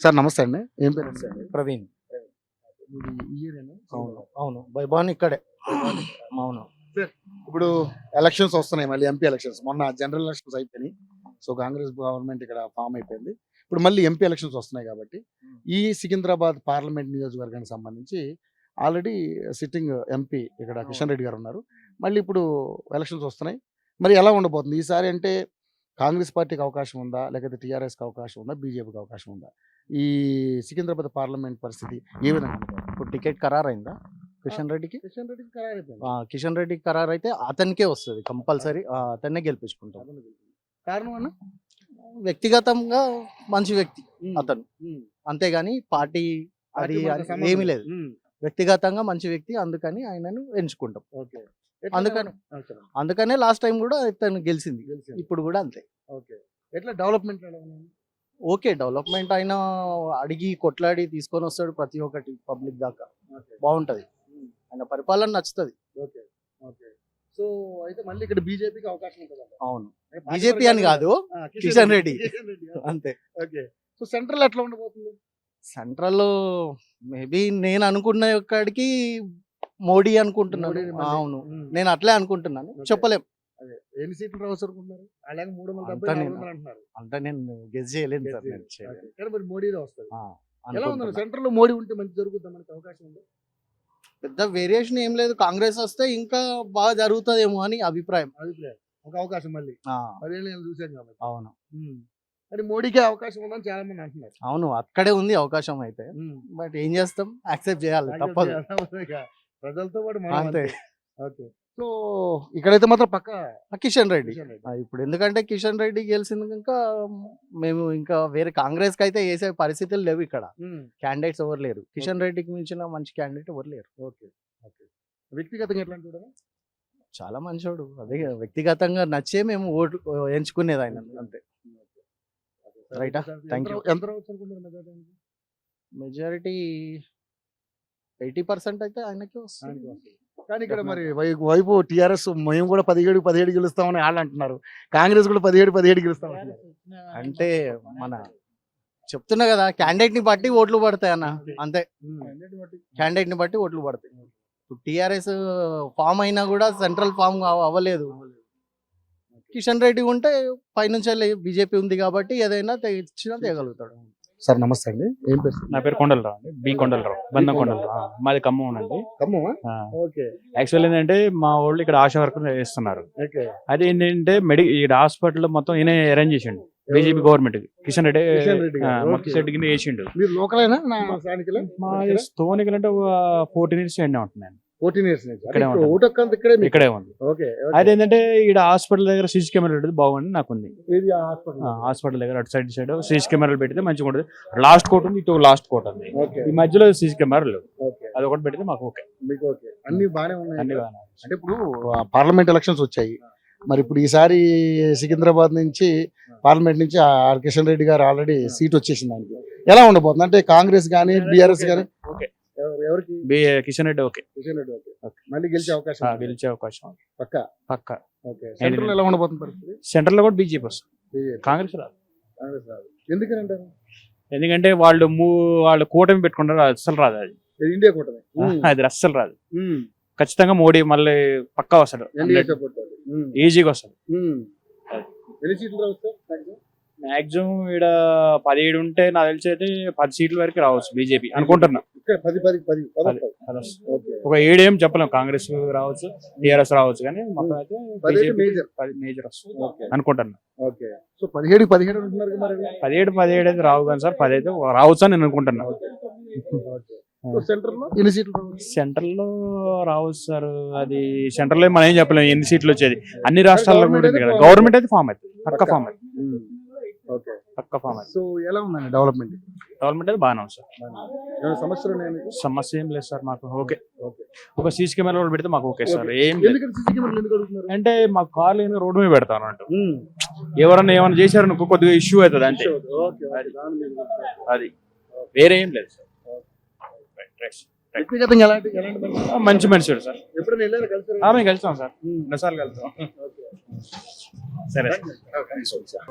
Sir నమస్తే అండి. ఏం పేరు సార్? ప్రవీణ్. అవును అవును భవన్ ఇక్కడే. అవును ఇప్పుడు ఎలక్షన్స్ వస్తున్నాయి, మళ్ళీ ఎంపీ ఎలక్షన్స్. మొన్న జనరల్ ఎలక్షన్స్ అయిపోయినాయి. సో కాంగ్రెస్ గవర్నమెంట్ ఇక్కడ ఫామ్ అయిపోయింది. ఇప్పుడు మళ్ళీ ఎంపీ ఎలక్షన్స్ వస్తున్నాయి కాబట్టి ఈ సికింద్రాబాద్ పార్లమెంట్ నియోజకవర్గానికి సంబంధించి ఆల్రెడీ సిట్టింగ్ ఎంపీ ఇక్కడ కిషన్ రెడ్డి గారు ఉన్నారు. మళ్ళీ ఇప్పుడు ఎలక్షన్స్ వస్తున్నాయి. మరి ఎలా ఉండబోతుంది ఈసారి? అంటే కాంగ్రెస్ పార్టీకి అవకాశం ఉందా, లేకపోతే టీఆర్ఎస్కి అవకాశం ఉందా, బీజేపీకి అవకాశం ఉందా? ఈ సికింద్రాబాద్ పార్లమెంట్ పరిస్థితి ఏ విధంగా ఉండబోతుంది? ఇప్పుడు టికెట్ ఖరారైందా కిషన్ రెడ్డికి? కిషన్ రెడ్డికి ఖరారు అయిపోయింది. కిషన్ రెడ్డికి ఖరారు అయితే అతనికే వస్తుంది కంపల్సరీ. అతన్నే గెలిపించుకుంటాం. కారణం అన్న వ్యక్తిగతంగా మంచి వ్యక్తి అతను, అంతేగాని పార్టీ అది ఏమీ లేదు. వ్యక్తిగతంగా మంచి వ్యక్తి, అందుకని ఆయనను ఎంచుకుంటాం. అందుకనే లాస్ట్ టైం కూడా తను గెలిచింది, ఇప్పుడు కూడా అంతే. ఎట్లా డెవలప్మెంట్? ఓకే, డెవలప్మెంట్ అయినా అడిగి కొట్లాడి తీసుకొని వస్తాడు ప్రతి ఒక్కటి పబ్లిక్ దాకా. బాగుంటది, ఆయన పరిపాలన నచ్చుతుంది. సో అయితే మళ్ళీ ఇక్కడ బీజేపీకి అవకాశం ఉంటుంది. అవును, బీజేపీ అని కాదు, కిషన్ రెడ్డి అంతే. ఓకే, సో సెంట్రల్ ఎట్లా ఉండబోతుంది? సెంట్రల్ మేబీ నేను అనుకున్న ఒక్కడికి మోడీ అనుకుంటున్నాను. అవును, నేను అట్లే అనుకుంటున్నాను, చెప్పలేం. ఎన్ని సీట్లు రావచ్చు అనుకుంటున్నారు? అలాగే 370 అంటున్నారు. అంటే నేను గెస్ చేయలేను సార్. మరి మోడీలో వస్తుంది. ఎలా ఉంది సెంట్రల్ లో మోడీ ఉంటే మంచి జరుగుతుంది, మనకి అవకాశం ఉంది? పెద్ద వేరియేషన్ ఏం లేదు, కాంగ్రెస్ వస్తే ఇంకా బాగా జరుగుతుందేమో అని అభిప్రాయం. ఒక అవకాశం మళ్ళీ 10 ఏళ్ళు చూసాం కాబట్టి. అవును, మరి మోడీకే అవకాశం ఉందని చాలా మంది అంటున్నారు. అవును, అక్కడే ఉంది అవకాశం అయితే. బట్ ఏం చేస్తాం, యాక్సెప్ట్ చేయాలి, తప్పదు. ప్రజలతో పాటు అంతే. ఓకే, సో ఇక్కడైతే మాత్రం పక్క కిషన్ రెడ్డి. ఇప్పుడు ఎందుకంటే కిషన్ రెడ్డి గెలిచింది ఇంకా మేము ఇంకా వేరే కాంగ్రెస్ కి అయితే వేసే పరిస్థితులు లేవు. ఇక్కడ క్యాండిడేట్స్ ఎవరు లేరు, కిషన్ రెడ్డికి మించిన మంచి క్యాండిడేట్ ఎవరు లేరు. ఓకే, వ్యక్తిగతంగా ఎట్లా చూడాలి? చాలా మంచోడు, అదే వ్యక్తిగతంగా నచ్చే మేము ఓటు ఎంచుకునేది ఆయన, అంతే. రైటా, థ్యాంక్ యూ. ఎంత రావచ్చు అనుకుంటున్నారు? మెజారిటీ 80% అయితే ఆయనకి వస్తుంది. కానీ ఇక్కడ మరి వైపు టీఆర్ఎస్ మేము కూడా 17 గెలుస్తామని వాళ్ళు అంటున్నారు, కాంగ్రెస్ కూడా 17 గెలుస్తామని. అంటే మన చెప్తున్నా కదా, క్యాండిడేట్ ని బట్టి ఓట్లు పడతాయి అన్న, అంతే. క్యాండిడేట్ ని బట్టి ఓట్లు పడతాయి. ఇప్పుడు టీఆర్ఎస్ ఫామ్ అయినా కూడా సెంట్రల్ ఫామ్ అవ్వలేదు. కిషన్ రెడ్డి ఉంటే పైనుంచి బీజేపీ ఉంది కాబట్టి ఏదైనా తెచ్చినా తేగలుగుతాడు. సార్ నమస్తే అండి. ఏం పేరు? నా పేరు కొండలరావు అండి, బి కొండలరావు, బంధం కొండలరావు. మాది ఖమ్మం అండి. యాక్చువల్ ఏంటంటే మా వాళ్ళు ఇక్కడ ఆశా వర్కర్ చేస్తున్నారు. అది ఏంటంటే ఈ హాస్పిటల్ మొత్తం ఈయన అరేంజ్ చేసిండు, బీజేపీ గవర్నమెంట్. కిషన్ రెడ్డి మొత్తం సెట్ కింద చేసిండు. మా స్థోనికలు అంటే 14 years ఎండే ఉంటున్నాను. 14 years ఇక్కడే ఉంది. అదేంటంటే ఇక్కడ హాస్పిటల్ దగ్గర సీసీ కెమెరా పెడితే బాగుంది నాకుంది. హాస్పిటల్ దగ్గర అటు సైడ్ సీసీ కెమెరాలు పెడితే మంచిగా ఉంటుంది. లాస్ట్ కోట్ ఉంది, ఇటు లాస్ట్ కోట్ ఉంది, ఈ మధ్యలో సీసీ కెమెరాలు అది ఒకటి పెడితే మాకు ఓకే. అన్ని బాగానే ఉన్నాయి. అంటే ఇప్పుడు పార్లమెంట్ ఎలక్షన్స్ వచ్చాయి, మరి ఇప్పుడు ఈసారి సికింద్రాబాద్ నుంచి పార్లమెంట్ నుంచి కిషన్ రెడ్డి గారు ఆల్రెడీ సీట్ వచ్చేసింది. దానికి ఎలా ఉండబోతుంది? అంటే కాంగ్రెస్ కానీ బీఆర్ఎస్ కానీ ఎవరికి? కిషన్ రెడ్డి ఓకే. మళ్ళీ గెలిచే అవకాశం పక్క. సెంట్రల్ ఎలా ఉండబోతుంది పరిస్థితి? సెంట్రల్ లో కూడా బీజేపీ వస్తుంది, కాంగ్రెస్ రాదు. ఎందుకని అంటారు? ఎందుకంటే వాళ్ళు కూటమి పెట్టుకుంటారు, అస్సలు రాదు. అది ఇండియా కూటమి, అది అస్సలు రాదు. ఖచ్చితంగా మోడీ మళ్ళీ పక్కా వస్తాడు, ఈజీగా వస్తాడు. మాక్సిమం ఇక్కడ 17 ఉంటే నాకు తెలిసి అయితే 10 సీట్ల వరకు రావచ్చు బీజేపీ అనుకుంటున్నా. ఒక 7 ఏం చెప్పలేం, కాంగ్రెస్ రావచ్చు, టీఆర్ఎస్ రావచ్చు, కానీ మొత్తం అయితే మేజర్ వస్తుంది అనుకుంటున్నా. 17 అయితే రావు కానీ సార్, 10 అయితే రావచ్చు అని నేను అనుకుంటున్నా. సెంట్రల్ లో రావచ్చు సార్, అది సెంట్రల్ లో మనం ఏం చెప్పలేము ఎన్ని సీట్లు వచ్చేది. అన్ని రాష్ట్రాల్లో కూడా గవర్నమెంట్ అయితే ఫామ్ అవుతుంది, పక్క ఫామ్ అవుతుంది. సో ఎలా ఉందండి డెవలప్మెంట్? డెవలప్మెంట్ అయితే బాగానే ఉంది సార్, సమస్య ఏం లేదు సార్ మాకు. ఓకే, ఒక సీసీ కెమెరా పెడితే మాకు ఓకే సార్. ఏం అంటే మాకు కార్లు రోడ్డు మీద పెడతాను అంటూ ఎవరన్నా ఏమైనా చేశారనుకో కొద్దిగా ఇష్యూ అవుతుంది అంటే, అది వేరే ఏం లేదు సార్. మంచి మనిషి సార్, మేము కలిసాం సార్, 2 సార్లు కలిసాం. సరే సార్.